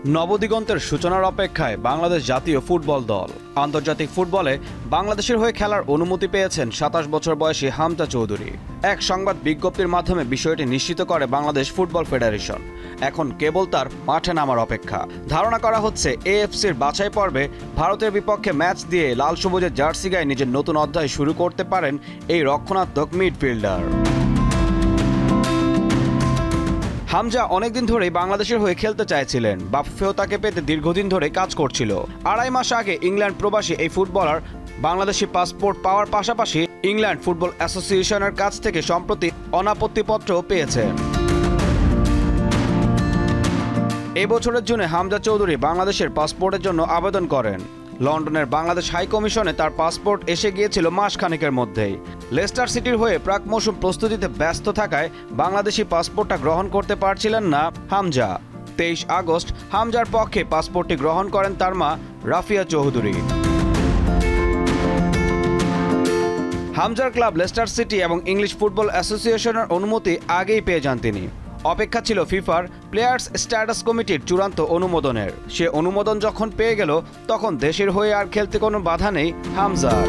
নবদিগন্তের সূচনার অপেক্ষায় বাংলাদেশ জাতীয় ফুটবল দল। আন্তর্জাতিক ফুটবলে বাংলাদেশের হয়ে খেলার অনুমতি পেয়েছেন ২৭ বছর বয়সী হামজা চৌধুরী। এক সংবাদ বিজ্ঞপ্তির মাধ্যমে বিষয়টি নিশ্চিত করে বাংলাদেশ ফুটবল ফেডারেশন। এখন কেবল তার মাঠে নামার অপেক্ষা। ধারণা করা হচ্ছে এএফসির বাছাই পর্বে ভারতের বিপক্ষে ম্যাচ দিয়ে লাল সবুজের জার্সি গায়ে নিজের নতুন অধ্যায় শুরু করতে পারেন এই রক্ষণাত্মক মিডফিল্ডার। হামজা অনেকদিন ধরেই বাংলাদেশের হয়ে খেলতে চাইছিলেন। বাফুফেও তাকে পেতে দীর্ঘদিন ধরে কাজ করছিল। ২.৫ মাস আগে ইংল্যান্ড প্রবাসী এই ফুটবলার বাংলাদেশি পাসপোর্ট পাওয়ার পাশাপাশি ইংল্যান্ড ফুটবল অ্যাসোসিয়েশনের কাছ থেকে সম্প্রতি অনাপত্তিপত্রও পেয়েছেন। এই বছরের জুনে হামজা চৌধুরী বাংলাদেশের পাসপোর্টের জন্য আবেদন করেন। লন্ডনের বাংলাদেশ হাই কমিশনে তার পাসপোর্ট এসে গিয়েছিল মাসখানেকের মধ্যেই। লেস্টার সিটির হয়ে প্রাক মৌসুম প্রস্তুতিতে ব্যস্ত থাকায় বাংলাদেশি পাসপোর্টটা গ্রহণ করতে পারছিলেন না হামজা। ২৩ আগস্ট হামজার পক্ষে পাসপোর্টটি গ্রহণ করেন তার মা রাফিয়া চৌধুরী। হামজার ক্লাব লেস্টার সিটি এবং ইংলিশ ফুটবল অ্যাসোসিয়েশনের অনুমতি আগেই পেয়ে যান তিনি। অপেক্ষা ছিল ফিফার প্লেয়ার্স স্ট্যাটাস কমিটির চূড়ান্ত অনুমোদনের। সে অনুমোদন যখন পেয়ে গেল তখন দেশের হয়ে আর খেলতে কোনো বাধা নেই হামজার।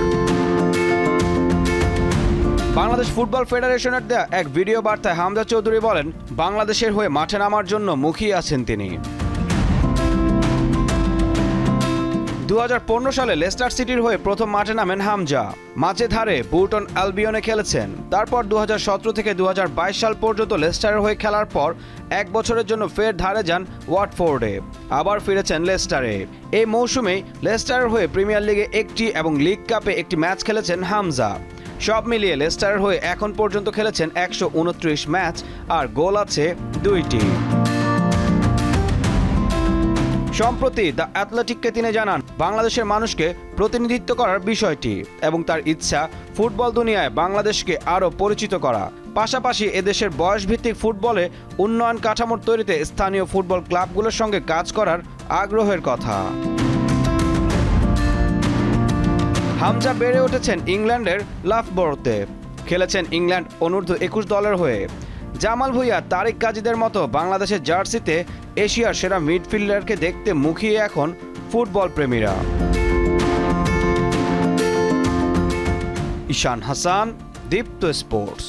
বাংলাদেশ ফুটবল ফেডারেশনের দেয়া এক ভিডিও বার্তায় হামজা চৌধুরী বলেন, বাংলাদেশের হয়ে মাঠে নামার জন্য মুখিয়ে আছেন তিনি। ২০১৫ সালে লেস্টার সিটির হয়ে প্রথম মাঠে নামেন হামজা। মাঝে ধারে বুরটন অ্যালবিয়নে খেলেছেন। তারপর ২০১৭ থেকে ২০২২ সাল পর্যন্ত লেস্টারের হয়ে খেলার পর এক বছরের জন্য ফের ধারে যান ওয়াটফোর্ডে। আবার ফিরেছেন লেস্টারে। এই মৌসুমেই লেস্টারের হয়ে প্রিমিয়ার লিগে একটি এবং লিগ কাপে একটি ম্যাচ খেলেছেন হামজা। সব মিলিয়ে লেস্টারের হয়ে এখন পর্যন্ত খেলেছেন ১২৯ ম্যাচ আর গোল আছে ২টি। সম্প্রতি দ্য অ্যাথলেটিককে তিনি জানান বাংলাদেশের মানুষকে প্রতিনিধিত্ব করার বিষয়টি এবং তার ইচ্ছা ফুটবল দুনিয়ায় বাংলাদেশকে আরও পরিচিত করা। পাশাপাশি এদেশের বয়সভিত্তিক ফুটবলে উন্নয়ন কাঠামোর তৈরিতে স্থানীয় ফুটবল ক্লাবগুলোর সঙ্গে কাজ করার আগ্রহের কথা। হামজা বেড়ে উঠেছেন ইংল্যান্ডের লাফবোরোতে। খেলেছেন ইংল্যান্ড অনূর্ধ্ব-২১ দলের হয়ে। জামাল ভুঁইয়া, তারিক কাজীদের মতো বাংলাদেশের জার্সিতে এশিয়ার সেরা মিডফিল্ডারকে দেখতে মুখিয়ে এখন ফুটবল প্রেমীরা। ঈশান হাসান, দীপ্ত স্পোর্টস।